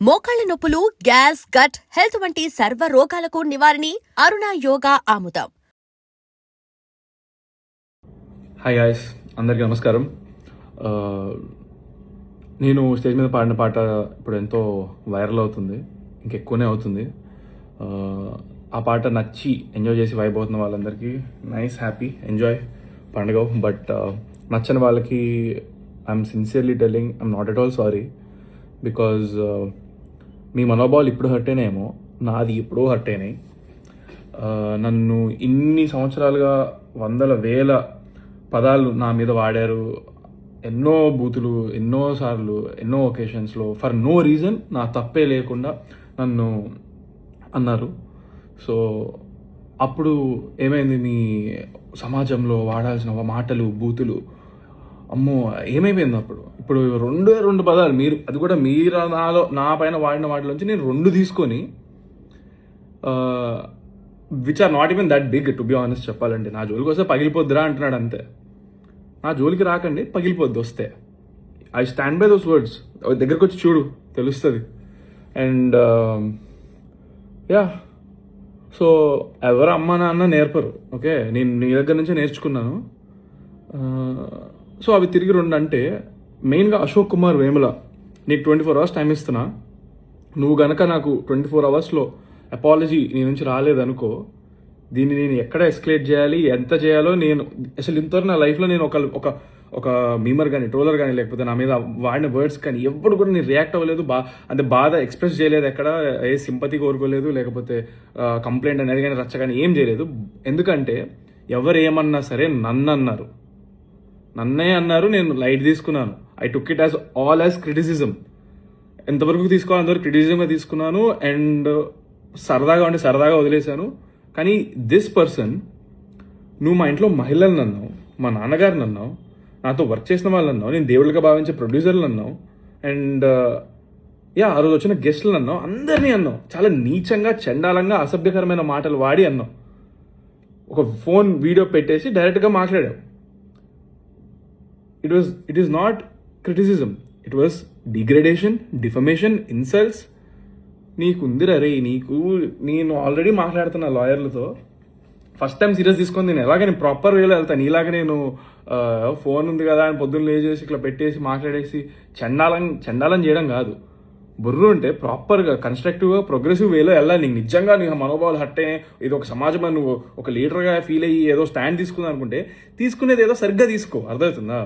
మోకాళ్ల నొప్పులు, gas, gut health వంటి సర్వ రోగాలకు నివారణి అరుణ యోగా ఆముదం. హాయ్ గాయ్స్, అందరికీ నమస్కారం. నేను స్టేజ్ మీద పాడిన పాట ఇప్పుడు ఎంతో వైరల్ అవుతుంది, ఇంకెక్కువనే అవుతుంది. ఆ పాట నచ్చి ఎంజాయ్ చేసి వైబ్ అవుతున్న వాళ్ళందరికీ నైస్, హ్యాపీ, ఎంజాయ్ పండుగ. బట్ నచ్చని వాళ్ళకి I'm sincerely telling, I'm not at all sorry. Because మీ మనోభావాలు ఇప్పుడు హర్ట్ అయినాయేమో, నాది ఎప్పుడో హర్ట్ అయినాయి. నన్ను ఇన్ని సంవత్సరాలుగా వందల వేల పదాలు నా మీద వాడారు, ఎన్నో బూతులు, ఎన్నోసార్లు, ఎన్నో ఒకేషన్స్లో ఫర్ నో రీజన్, నా తప్పే లేకుండా నన్ను అన్నారు. సో అప్పుడు ఏమైంది, మీ సమాజంలో వాడాల్సిన మాటలు, బూతులు, అమ్మో ఏమైపోయింది అప్పుడు. ఇప్పుడు రెండు పదాలు మీరు, అది కూడా మీరు నా పైన వాడిన వాటిలోంచి నేను 2 తీసుకొని, which are not even that big to be honest చెప్పాలంటే. నా జోలికి వస్తే పగిలిపోద్దిరా అంటున్నాడు అంతే. నా జోలికి రాకండి, పగిలిపోద్ది వస్తే. I stand by those words. దగ్గరకు వచ్చి చూడు, తెలుస్తుంది. అండ్ యా, సో ఎవరు అమ్మ నాన్న నేర్పరు, ఓకే, నేను నీ దగ్గర నుంచే నేర్చుకున్నాను. సో అవి తిరిగి 2 అంటే, మెయిన్గా అశోక్ కుమార్ వేముల, నీకు 24 hours టైం ఇస్తున్నా. నువ్వు గనక నాకు 24 hours అపాలజీ నీ నుంచి రాలేదనుకో, దీన్ని నేను ఎక్కడ ఎస్కలేట్ చేయాలి, ఎంత చేయాలో నేను అసలు ఇంతవరకు నా లైఫ్లో నేను ఒక మీమర్ కానీ, ట్రోలర్ కానీ, లేకపోతే నా మీద వాడిన వర్డ్స్ కానీ ఎప్పుడు కూడా నేను రియాక్ట్ అవ్వలేదు. అంటే బాధ ఎక్స్ప్రెస్ చేయలేదు, ఎక్కడ ఏ సింపతి కోరుకోలేదు, లేకపోతే కంప్లైంట్ అనేది కానీ, రచ్చ కానీ ఏం చేయలేదు. ఎందుకంటే ఎవరు ఏమన్నా సరే నన్నే అన్నారు, నేను లైట్ తీసుకున్నాను. I took it all as criticism. ఎంతవరకు తీసుకోవాలి అంతవరకు క్రిటిసిజంగా తీసుకున్నాను. అండ్ సరదాగా వదిలేశాను. కానీ దిస్ పర్సన్, నువ్వు మా ఇంట్లో మహిళలను అన్నావు, మా నాన్నగారిని అన్నావు, నాతో వర్క్ చేసిన వాళ్ళు అన్నావు, నేను దేవుళ్ళగా భావించే ప్రొడ్యూసర్లు అన్నావు, అండ్ ఆ రోజు వచ్చిన గెస్టులు అన్నావు, అందరినీ అన్నావు. చాలా నీచంగా, చండాలంగా, అసభ్యకరమైన మాటలు వాడి అన్నావు. ఒక ఫోన్ వీడియో పెట్టేసి డైరెక్ట్గా మాట్లాడావు. It is not criticism. It was degradation, defamation, insults. నీకుందిరా రే, నేను ఆల్రెడీ మాట్లాడుతున్నా లాయర్లతో. ఫస్ట్ టైం సీరియస్ తీసుకొని నేను ప్రాపర్ వేలో వెళ్తాను. ఇలాగ నేను ఫోన్ ఉంది కదా అని పొద్దున్న లేచేసి ఇట్లా పెట్టేసి మాట్లాడేసి చండాలం చేయడం కాదు. బుర్రు ఉంటే ప్రాపర్గా, కన్స్ట్రక్టివ్గా, ప్రోగ్రెసివ్ వేలో వెళ్ళాలి. నీకు నిజంగా నీ మనోభావాలు హట్టే, ఇది ఒక సమాజంలో నువ్వు ఒక లీడర్గా ఫీల్ అయ్యి ఏదో స్టాండ్ తీసుకుందాం అనుకుంటే, తీసుకునేది ఏదో సరిగ్గా తీసుకో, అర్థమవుతుందా?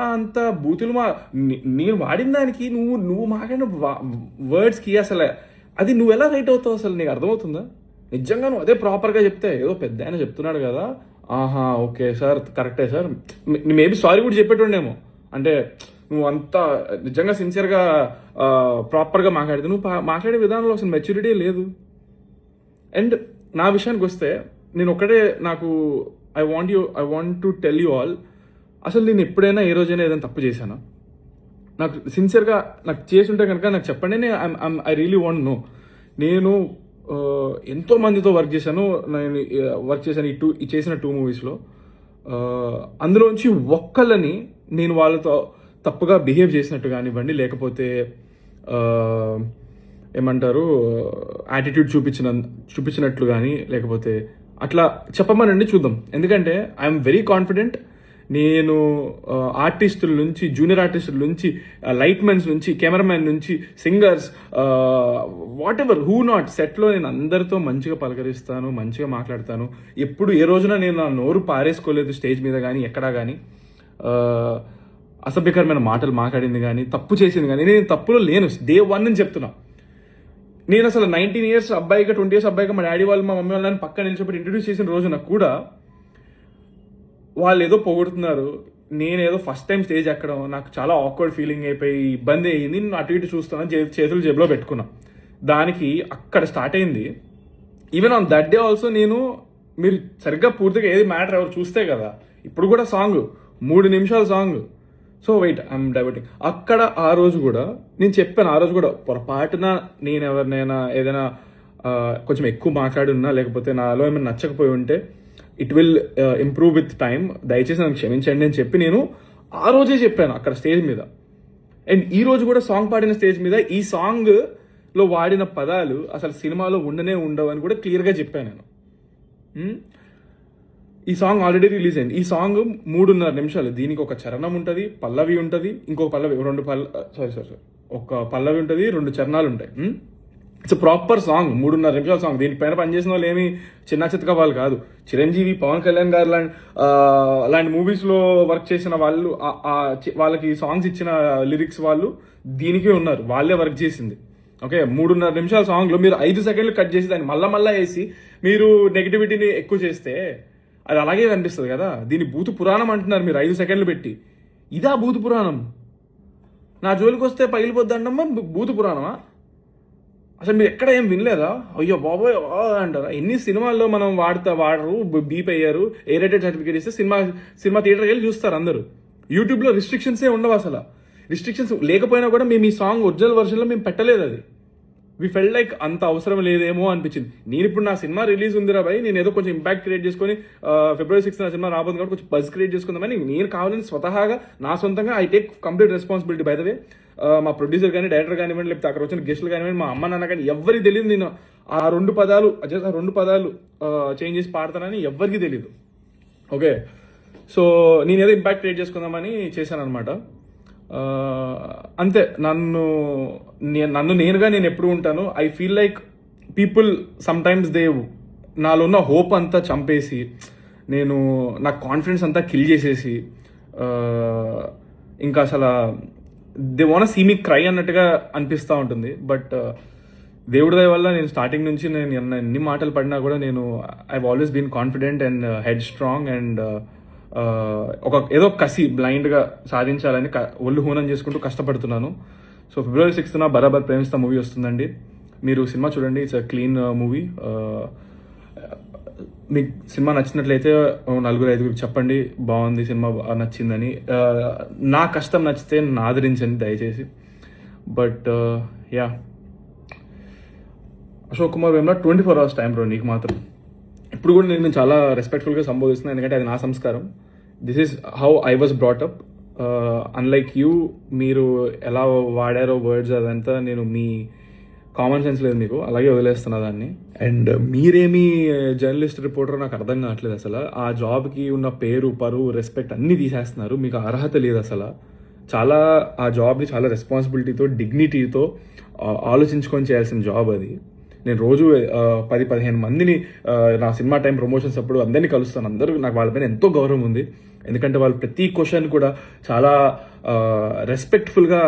అంత బూతులు నేను వాడిన దానికి నువ్వు మాట్లాడిన వర్డ్స్కి అసలు అది నువ్వు ఎలా రైట్ అవుతావు అసలు నీకు అర్థమవుతుందా? నిజంగా నువ్వు అదే ప్రాపర్గా చెప్తే, ఏదో పెద్ద ఆయన చెప్తున్నాడు కదా, ఆహా ఓకే సార్, కరెక్టే సార్, మేబీ సారీ కూడా చెప్పేటోడేమో. అంటే నువ్వు అంతా నిజంగా సిన్సియర్గా ప్రాపర్గా మాట్లాడితే, నువ్వు మాట్లాడే విధానంలో అసలు మెచ్యూరిటీ లేదు. అండ్ నా విషయానికి వస్తే, నేను ఒక్కటే I want to tell you all, అసలు నేను ఎప్పుడైనా ఏ రోజైనా ఏదైనా తప్పు చేశానా? నాకు సిన్సియర్గా నాకు చేసి ఉంటే కనుక నాకు చెప్పండి. I really want know. నేను ఎంతో మందితో వర్క్ చేశాను. ఈ చేసిన 2 మూవీస్లో అందులోంచి ఒక్కళ్ళని నేను వాళ్ళతో తప్పుగా బిహేవ్ చేసినట్టు కానివ్వండి, లేకపోతే ఏమంటారు యాటిట్యూడ్ చూపించినట్లు కానీ, లేకపోతే అట్లా చెప్పమనండి చూద్దాం. ఎందుకంటే ఐఎమ్ వెరీ కాన్ఫిడెంట్. నేను ఆర్టిస్టుల నుంచి, జూనియర్ ఆర్టిస్టుల నుంచి, లైట్ మెన్స్ నుంచి, కెమెరామెన్ నుంచి, singers, what ever, who not, సెట్లో నేను అందరితో మంచిగా పలకరిస్తాను, మంచిగా మాట్లాడతాను. ఎప్పుడు ఏ రోజున నేను నా నోరు పారేసుకోలేదు స్టేజ్ మీద కానీ, ఎక్కడా కానీ అసభ్యకరమైన మాటలు మాట్లాడింది కానీ, తప్పు చేసింది కానీ. నేను తప్పులో లేను, డే 1 అని చెప్తున్నా. నేను అసలు 19 years అబ్బాయిగా, 20 years అబ్బాయిగా మా డాడీ వాళ్ళు, మా మమ్మీ వాళ్ళని పక్కన నిలిచిపెట్టి ఇంట్రడ్యూస్ చేసిన రోజున కూడా వాళ్ళు ఏదో పొగుడుతున్నారు, నేనేదో ఫస్ట్ టైం స్టేజ్ ఎక్కడం, నాకు చాలా ఆక్వర్డ్ ఫీలింగ్ అయిపోయి ఇబ్బంది అయ్యింది. నేను అటు ఇటు చూస్తున్నాను, చేతులు జేబులో పెట్టుకున్నా. దానికి అక్కడ స్టార్ట్ అయింది. Even on that day also మీరు సరిగ్గా పూర్తిగా ఏది మ్యాటర్ ఎవరు చూస్తే కదా, ఇప్పుడు కూడా సాంగ్ 3 నిమిషాల song. So wait, I'm diverting. అక్కడ ఆ రోజు కూడా నేను చెప్పాను, ఆ రోజు కూడా పొరపాటున నేను ఎవరినైనా ఏదైనా కొంచెం ఎక్కువ మాట్లాడి ఉన్నా, లేకపోతే నాలో ఏమైనా నచ్చకపోయి ఉంటే, it will improve with time, దయచేసి నన్ను క్షమించండి అని చెప్పి నేను ఆ రోజే చెప్పాను అక్కడ స్టేజ్ మీద. అండ్ ఈ రోజు కూడా సాంగ్ పాడిన స్టేజ్ మీద ఈ సాంగ్ లో వాడిన పదాలు అసలు సినిమాలో ఉండవు అని కూడా క్లియర్గా చెప్పాను నేను. ఈ సాంగ్ ఆల్రెడీ రిలీజ్ అయింది. ఈ సాంగ్ 3.5 నిమిషాలు. దీనికి ఒక చరణం ఉంటుంది, పల్లవి ఉంటుంది, ఇంకొక పల్లవి, ఒక పల్లవి ఉంటుంది, 2 చరణాలు ఉంటాయి. ఇట్స్ ప్రాపర్ సాంగ్, 3.5 నిమిషాల సాంగ్. దీనిపైన పనిచేసిన వాళ్ళు ఏమి చిన్న చితక వాళ్ళు కాదు. చిరంజీవి, పవన్ కళ్యాణ్ గారు అలాంటి మూవీస్లో వర్క్ చేసిన వాళ్ళు, వాళ్ళకి సాంగ్స్ ఇచ్చిన లిరిక్స్ వాళ్ళు దీనికే ఉన్నారు, వాళ్ళే వర్క్ చేసింది. ఓకే, 3.5 నిమిషాల సాంగ్లో మీరు 5 సెకండ్లు కట్ చేసి దాన్ని మళ్ళా వేసి మీరు నెగిటివిటీని ఎక్కువ చేస్తే అది అలాగే కనిపిస్తుంది కదా. దీన్ని భూతు పురాణం అంటున్నారు మీరు 5 సెకండ్లు పెట్టి. ఇదా భూతు పురాణం? నా జోలికి వస్తే పగిలిపోద్దమ్మా భూతు పురాణమా? అసలు మీరు ఎక్కడ ఏం వినలేదా? అయ్యో బాబోయ్ అంటారా? ఎన్ని సినిమాల్లో మనం వాడరు, బీప్ అయ్యారు, ఏ రేటెడ్ సర్టిఫికేట్ ఇస్తే సినిమా థియేటర్కి వెళ్ళి చూస్తారు అందరూ. యూట్యూబ్లో రిస్ట్రిక్షన్సే ఉండవు అసలు. రిస్ట్రిక్షన్స్ లేకపోయినా కూడా మేము ఈ సాంగ్ ఒరిజినల్ వర్షన్లో మేము పెట్టలేదు. అది వి ఫెల్ట్ లైక్ అంత అవసరం లేదేమో అనిపించింది. నేను ఇప్పుడు నా సినిమా రిలీజ్ ఉందిరా భయ్, నేను ఏదో కొంచెం ఇంపాక్ట్ క్రియేట్ చేసుకొని February 6th నా సినిమా రాబోతుంది కాబట్టి కొంచెం బజ్ క్రియేట్ చేసుకుందామని నేను కావాలని స్వతహాగా నా సొంతంగా I take complete responsibility. By the way మా ప్రొడ్యూసర్ కానీ, డైరెక్టర్ కానివ్వండి, లేకపోతే అక్కడ వచ్చిన గెస్టులు కానివ్వండి, మా అమ్మ నాన్న కానీ ఎవరికి తెలియదు నేను ఆ 2 పదాలు చేంజ్ చేసి పాడతానని ఎవరికి తెలియదు. ఓకే, సో నేను ఏదో ఇంపాక్ట్ క్రియేట్ చేసుకుందామని చేశాను అనమాట. అంతే. నన్ను నేనుగా నేను ఎప్పుడు ఉంటాను. I feel like people sometimes నాలో ఉన్న హోప్ అంతా చంపేసి, నా కాన్ఫిడెన్స్ అంతా కిల్ చేసేసి, ఇంకా అసలు they want see me cry అన్నట్టుగా అనిపిస్తూ ఉంటుంది. బట్ దేవుడి దయ వల్ల నేను స్టార్టింగ్ నుంచి నేను ఎన్ని మాటలు పడినా కూడా I always been confident and headstrong and ఏదో కసి బ్లైండ్గా సాధించాలని ఒళ్ళు హూనం చేసుకుంటూ కష్టపడుతున్నాను. సో February 6th బరాబర్ ప్రేమిస్తా మూవీ వస్తుందండి. మీరు సినిమా చూడండి. It's a clean movie. మీకు సినిమా నచ్చినట్లయితే 4-5 చెప్పండి బాగుంది సినిమా, నచ్చిందని. నా కష్టం నచ్చితే నన్ను ఆదరించండి దయచేసి. But yeah, Ashok Kumar Vemla 24 hours time bro నీకు మాత్రం. ఇప్పుడు కూడా నేను చాలా రెస్పెక్ట్ఫుల్గా సంబోధిస్తున్నాను, ఎందుకంటే అది నా సంస్కారం. This is how I was brought up. Unlike you, మీరు ఎలా వాడారో వర్డ్స్ అదంతా మీ కామన్ సెన్స్ లేదు మీకు, అలాగే వదిలేస్తున్నా దాన్ని. అండ్ మీరేమి జర్నలిస్ట్, రిపోర్టర్ నాకు అర్థం కావట్లేదు అసలు. ఆ జాబ్కి ఉన్న పేరు, పరువు, రెస్పెక్ట్ అన్నీ తీసేస్తున్నారు. మీకు అర్హత లేదు అసలు. ఆ జాబ్ని చాలా రెస్పాన్సిబిలిటీతో, డిగ్నిటీతో ఆలోచించుకొని చేయాల్సిన జాబ్ అది. నేను రోజు 10-15 మందిని నా సినిమా టైం ప్రమోషన్స్ అప్పుడు అందరినీ కలుస్తాను. అందరూ నాకు వాళ్ళపైన ఎంతో గౌరవం ఉంది. ఎందుకంటే వాళ్ళు ప్రతి క్వశ్చన్ కూడా చాలా రెస్పెక్ట్ఫుల్గా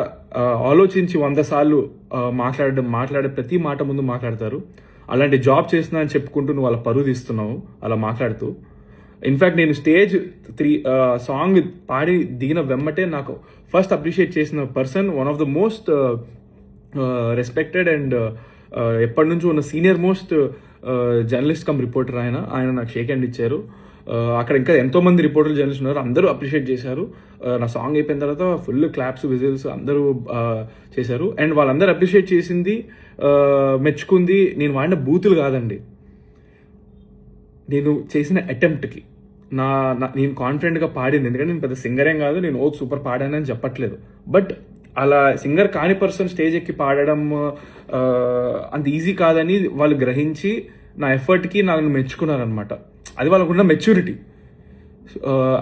ఆలోచించి 100 సార్లు మాట్లాడే ప్రతి మాట ముందు మాట్లాడతారు. అలాంటి జాబ్ చేస్తున్నా అని చెప్పుకుంటూ నువ్వు వాళ్ళ పరువు తీస్తున్నావు అలా మాట్లాడుతూ. ఇన్ఫ్యాక్ట్ నేను స్టేజ్ 3 సాంగ్ పాడి దిగిన వెమ్మటే నాకు ఫస్ట్ అప్రిషియేట్ చేసిన person, one of the most respected and ఎప్పటి నుంచో ఉన్న senior most journalist come reporter ఆయన నాకు షేక్ హ్యాండ్ ఇచ్చారు. అక్కడ ఇంకా ఎంతోమంది రిపోర్టర్లు, జర్నలిస్ట్ ఉన్నారు, అందరూ అప్రిషియేట్ చేశారు. నా సాంగ్ అయిపోయిన తర్వాత ఫుల్ క్లాప్స్, విజిల్స్ అందరూ చేశారు. అండ్ వాళ్ళందరూ అప్రిషియేట్ చేసింది, మెచ్చుకుంది నేను వాడిన బూతులు కాదండి, నేను చేసిన అటెంప్ట్కి. నేను కాన్ఫిడెంట్గా పాడింది. ఎందుకంటే నేను పెద్ద సింగరేం కాదు, నేను సూపర్ పాడానని చెప్పట్లేదు. బట్ అలా సింగర్ కాని పర్సన్ స్టేజ్ ఎక్కి పాడడం అంత ఈజీ కాదని వాళ్ళు గ్రహించి నా ఎఫర్ట్కి నన్ను మెచ్చుకున్నారనమాట. అది వాళ్ళకున్న maturity.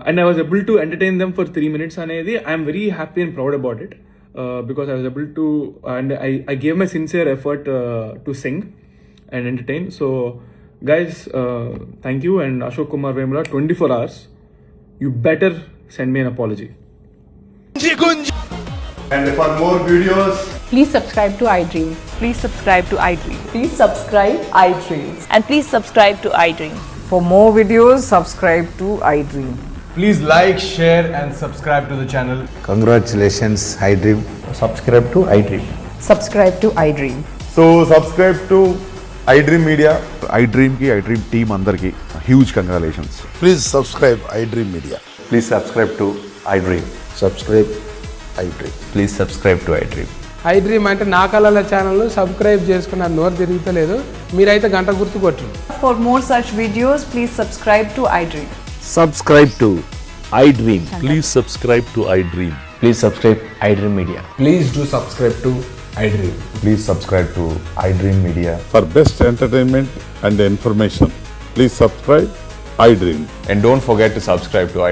And I was able to entertain them for 3 minutes అనేది I'm very happy and proud about it. Because I was able to and I gave my sincere effort to sing and entertain. So guys, thank you. And Ashok Kumar Vemula 24 hours, you better send me an apology. And for more videos, please subscribe to iDream. Please subscribe to iDream. Please subscribe iDream. And please subscribe to iDream. For more videos, subscribe to iDream. please like, share and subscribe to the channel. Congratulations, iDream. Subscribe to iDream. Subscribe to iDream. So subscribe to iDream Media. iDream ki iDream team andarki huge congratulations. Please subscribe iDream Media. Please subscribe to iDream. Subscribe iDream. Please subscribe to iDream. iDream అంటే నా కళల channel subscribe చేసుకున్న నోరు తిరుగుతలేదు, మీరైతే గంట గుర్తు కొట్టండి. For more such videos, please subscribe to iDream. Subscribe to iDream. Please subscribe to iDream. Please subscribe iDream Media. Please do subscribe to iDream. Please subscribe to iDream Media. For best entertainment and information, please subscribe iDream. And don't forget to subscribe to iDream.